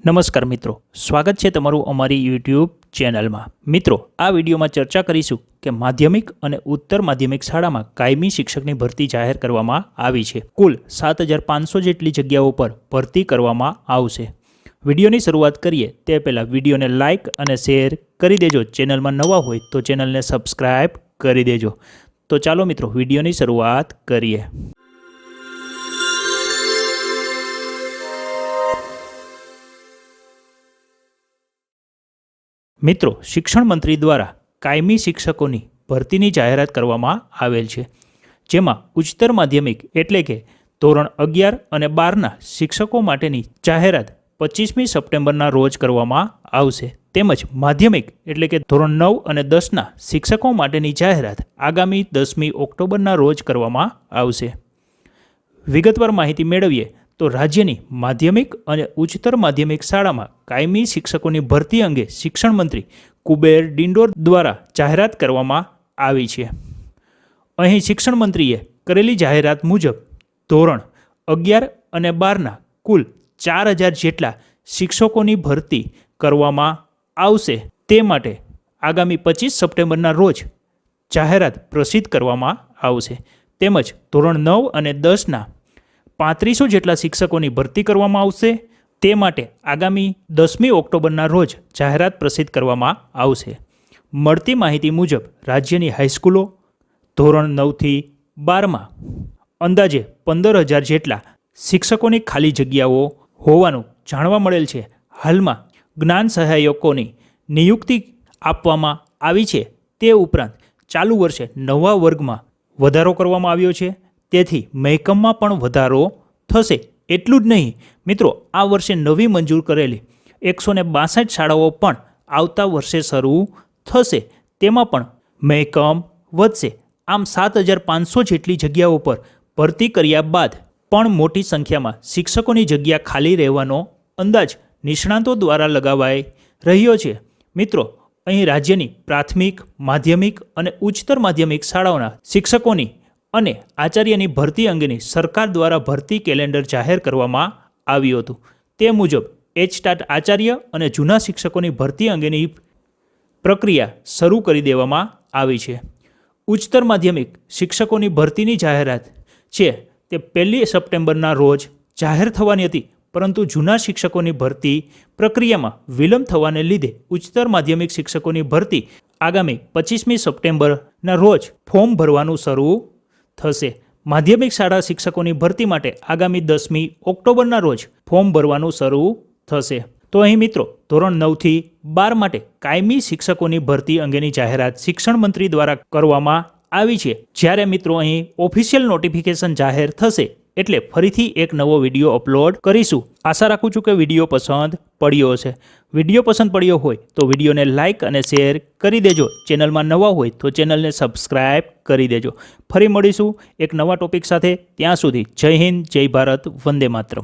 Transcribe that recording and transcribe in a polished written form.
નમસ્કાર મિત્રો, સ્વાગત છે તમારું અમારી યુટ્યુબ ચેનલમાં। મિત્રો, આ વિડીયોમાં ચર્ચા કરીશું કે માધ્યમિક અને ઉત્તર માધ્યમિક શાળામાં કાયમી શિક્ષકની ભરતી જાહેર કરવામાં આવી છે। કુલ 7500 જેટલી જગ્યાઓ પર ભરતી કરવામાં આવશે। વિડીયોની શરૂઆત કરીએ તે પહેલાં વિડીયોને લાઇક અને શેર કરી દેજો। ચેનલમાં નવા હોય તો ચેનલને સબસ્ક્રાઈબ કરી દેજો। તો ચાલો મિત્રો, વિડીયોની શરૂઆત કરીએ। મિત્રો, શિક્ષણ મંત્રી દ્વારા કાયમી શિક્ષકોની ભરતીની જાહેરાત કરવામાં આવેલ છે, જેમાં ઉચ્ચતર માધ્યમિક એટલે કે ધોરણ 11 અને 12ના શિક્ષકો માટેની જાહેરાત 25મી સપ્ટેમ્બરના રોજ કરવામાં આવશે, તેમજ માધ્યમિક એટલે કે ધોરણ 9 અને 10ના શિક્ષકો માટેની જાહેરાત આગામી 10મી ઓક્ટોબરના રોજ કરવામાં આવશે। વિગતવાર માહિતી મેળવીએ તો રાજ્યની માધ્યમિક અને ઉચ્ચતર માધ્યમિક શાળામાં કાયમી શિક્ષકોની ભરતી અંગે શિક્ષણ મંત્રી કુબેર ડિંડોર દ્વારા જાહેરાત કરવામાં આવી છે। અહીં શિક્ષણ મંત્રીએ કરેલી જાહેરાત મુજબ ધોરણ 11 અને 12ના કુલ 4000 જેટલા શિક્ષકોની ભરતી કરવામાં આવશે, તે માટે આગામી 25 સપ્ટેમ્બરના રોજ જાહેરાત પ્રસિદ્ધ કરવામાં આવશે, તેમજ ધોરણ 9 અને 10ના 3500 જેટલા શિક્ષકોની ભરતી કરવામાં આવશે, તે માટે આગામી 10મી ઓક્ટોબરના રોજ જાહેરાત પ્રસિદ્ધ કરવામાં આવશે। મળતી માહિતી મુજબ રાજ્યની હાઈસ્કૂલો ધોરણ 9થી 12માં અંદાજે 15000 જેટલા શિક્ષકોની ખાલી જગ્યાઓ હોવાનું જાણવા મળેલ છે। હાલમાં જ્ઞાન સહાયકોની નિયુક્તિ આપવામાં આવી છે, તે ઉપરાંત ચાલુ વર્ષે નવા વર્ગમાં વધારો કરવામાં આવ્યો છે, તેથી મહેકમમાં પણ વધારો થશે। એટલું જ નહીં મિત્રો, આ વર્ષે નવી મંજૂર કરેલી 162 શાળાઓ પણ આવતા વર્ષે શરૂ થશે, તેમાં પણ મહેકમ વધશે। આમ 7500 જેટલી જગ્યાઓ પર ભરતી કર્યા બાદ પણ મોટી સંખ્યામાં શિક્ષકોની જગ્યા ખાલી રહેવાનો અંદાજ નિષ્ણાતો દ્વારા લગાવાઈ રહ્યો છે। મિત્રો, અહીં રાજ્યની પ્રાથમિક, માધ્યમિક અને ઉચ્ચતર માધ્યમિક શાળાઓના શિક્ષકોની અને આચાર્યની ભરતી અંગેની સરકાર દ્વારા ભરતી કેલેન્ડર જાહેર કરવામાં આવ્યું હતું। તે મુજબ એચટાટ આચાર્ય અને જૂના શિક્ષકોની ભરતી અંગેની પ્રક્રિયા શરૂ કરી દેવામાં આવી છે। ઉચ્ચતર માધ્યમિક શિક્ષકોની ભરતીની જાહેરાત છે તે 1 સપ્ટેમ્બરના રોજ જાહેર થવાની હતી, પરંતુ જૂના શિક્ષકોની ભરતી પ્રક્રિયામાં વિલંબ થવાને લીધે ઉચ્ચતર માધ્યમિક શિક્ષકોની ભરતી આગામી 25મી સપ્ટેમ્બરના રોજ ફોર્મ ભરવાનું શરૂ થશે। માધ્યમિક શાળા શિક્ષકોની ભરતી માટે આગામી 10મી ઓક્ટોબરના રોજ ફોર્મ ભરવાનું શરૂ થશે। તો અહીં મિત્રો, ધોરણ 9થી 12 માટે કાયમી શિક્ષકોની ભરતી અંગેની જાહેરાત શિક્ષણ મંત્રી દ્વારા કરવામાં આવી છે। જ્યારે મિત્રો અહીં ઓફિશિયલ નોટિફિકેશન જાહેર થશે એટલે ફરીથી એક નવો વિડીયો અપલોડ કરીશું। આશા રાખું છું કે વિડીયો પસંદ પડ્યો હશે। વિડીયો પસંદ પડ્યો હોય તો વિડીયોને લાઇક અને શેર કરી દેજો। ચેનલમાં નવા હોય તો ચેનલને સબસ્ક્રાઈબ કરી દેજો। ફરી મળીશું એક નવા ટોપિક સાથે। ત્યાં સુધી જય હિન્દ, જય ભારત, વંદે માતરમ।